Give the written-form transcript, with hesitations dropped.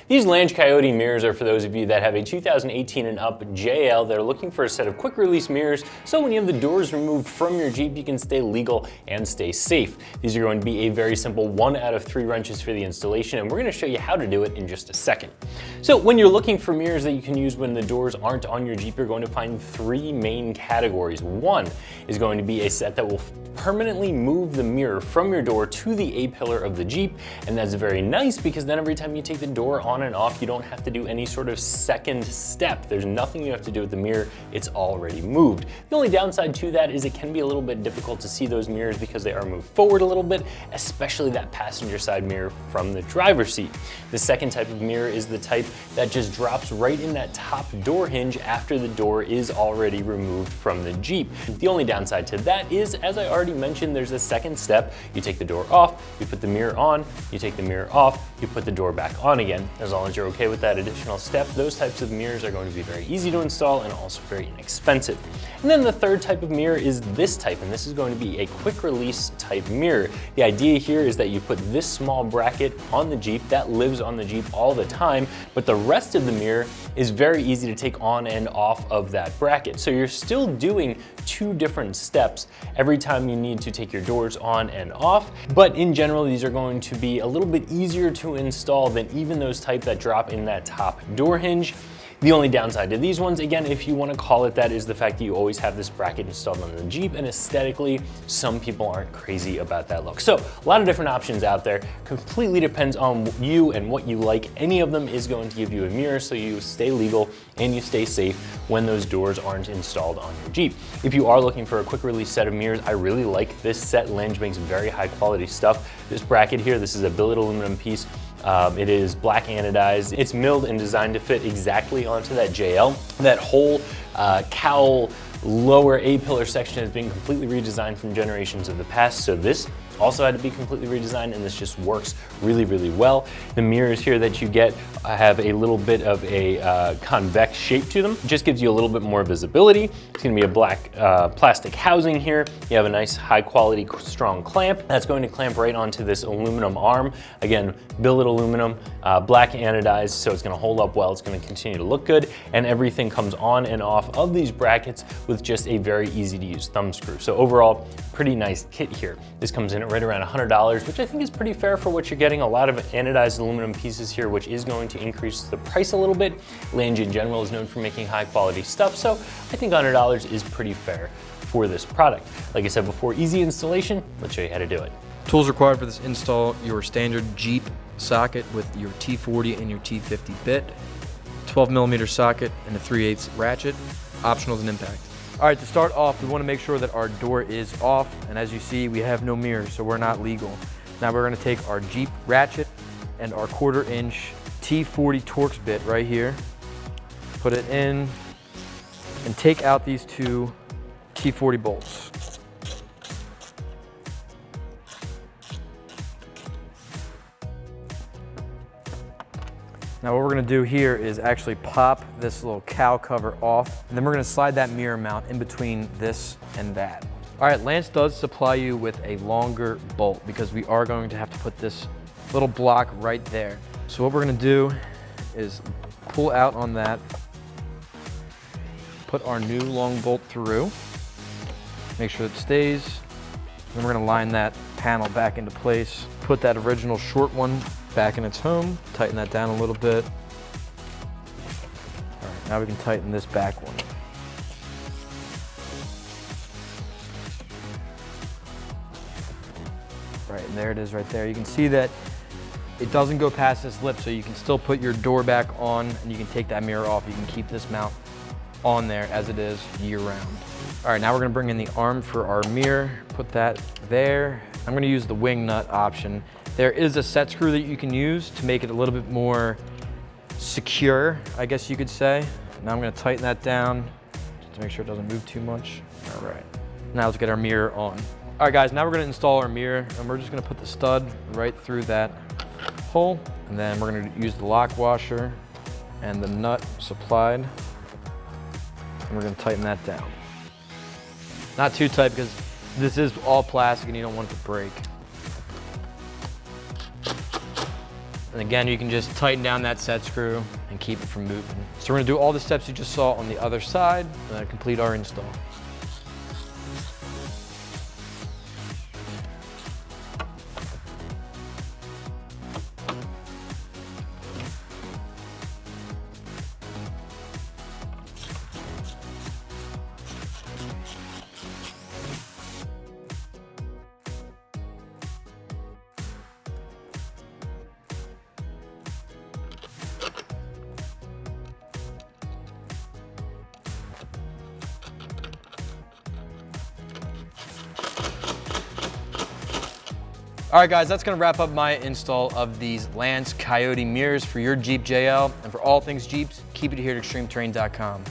These Lange Coyote mirrors are for those of you that have a 2018 and up JL that are looking for a set of quick release mirrors, so when you have the doors removed from your Jeep, you can stay legal and stay safe. These are going to be a very simple 1 out of 3 wrenches for the installation, and we're going to show you how to do it in just a second. So when you're looking for mirrors that you can use when the doors aren't on your Jeep, you're going to find 3 main categories. One is going to be a set that will permanently move the mirror from your door to the A-pillar of the Jeep, and that's very nice because then every time you take the door on and off, you don't have to do any sort of second step. There's nothing you have to do with the mirror, it's already moved. The only downside to that is it can be a little bit difficult to see those mirrors because they are moved forward a little bit, especially that passenger side mirror from the driver's seat. The second type of mirror is the type that just drops right in that top door hinge after the door is already removed from the Jeep. The only downside to that is, as I already mentioned, there's a second step. You take the door off, you put the mirror on, you take the mirror off, you put the door back on again. As long as you're okay with that additional step, those types of mirrors are going to be very easy to install and also very inexpensive. And then the third type of mirror is this type, and this is going to be a quick release type mirror. The idea here is that you put this small bracket on the Jeep that lives on the Jeep all the time, but the rest of the mirror is very easy to take on and off of that bracket. So you're still doing 2 different steps every time you need to take your doors on and off, but in general, these are going to be a little bit easier to install than even those type that drop in that top door hinge. The only downside to these ones, again, if you want to call it that, is the fact that you always have this bracket installed on the Jeep, and aesthetically, some people aren't crazy about that look. So a lot of different options out there. Completely depends on you and what you like. Any of them is going to give you a mirror so you stay legal and you stay safe when those doors aren't installed on your Jeep. If you are looking for a quick release set of mirrors, I really like this set. Lange makes very high quality stuff. This bracket here, this is a billet aluminum piece. It is black anodized. It's milled and designed to fit exactly onto that JL. That whole cowl lower A-pillar section has been completely redesigned from generations of the past, so this also had to be completely redesigned, and this just works really, really well. The mirrors here that you get have a little bit of a convex shape to them. It just gives you a little bit more visibility. It's gonna be a black plastic housing here. You have a nice high quality strong clamp that's going to clamp right onto this aluminum arm. Again, billet aluminum, black anodized, so it's gonna hold up well. It's gonna continue to look good, and everything comes on and off of these brackets with just a very easy to use thumb screw. So overall, pretty nice kit here. This comes in at right around $100, which I think is pretty fair for what you're getting. A lot of anodized aluminum pieces here, which is going to increase the price a little bit. Lange in general is known for making high quality stuff, so I think $100 is pretty fair for this product. Like I said before, easy installation. Let's show you how to do it. Tools required for this install: your standard Jeep socket with your T40 and your T50 bit, 12mm socket and a 3/8 ratchet. Optional is an impact. All right, to start off, we want to make sure that our door is off, and as you see, we have no mirrors, so we're not legal. Now we're going to take our Jeep ratchet and our 1/4 inch T40 Torx bit right here, put it in, and take out these 2 T40 bolts. Now what we're gonna do here is actually pop this little cowl cover off, and then we're gonna slide that mirror mount in between this and that. All right, Lange does supply you with a longer bolt because we are going to have to put this little block right there. So what we're gonna do is pull out on that, put our new long bolt through, make sure it stays, then we're gonna line that panel back into place, put that original short one back in its home, tighten that down a little bit. All right, now we can tighten this back one. Right, and there it is right there. You can see that it doesn't go past this lip, so you can still put your door back on and you can take that mirror off. You can keep this mount on there as it is year round. All right, now we're gonna bring in the arm for our mirror, put that there. I'm gonna use the wing nut option. There is a set screw that you can use to make it a little bit more secure, I guess you could say. Now I'm gonna tighten that down just to make sure it doesn't move too much. All right, now let's get our mirror on. All right guys, now we're gonna install our mirror, and we're just gonna put the stud right through that hole, and then we're gonna use the lock washer and the nut supplied, and we're gonna tighten that down. Not too tight because this is all plastic and you don't want it to break. And again, you can just tighten down that set screw and keep it from moving. So we're gonna do all the steps you just saw on the other side and then complete our install. All right, guys, that's gonna wrap up my install of these Lange Coyote Mirrors for your Jeep JL. And for all things Jeeps, keep it here at ExtremeTerrain.com.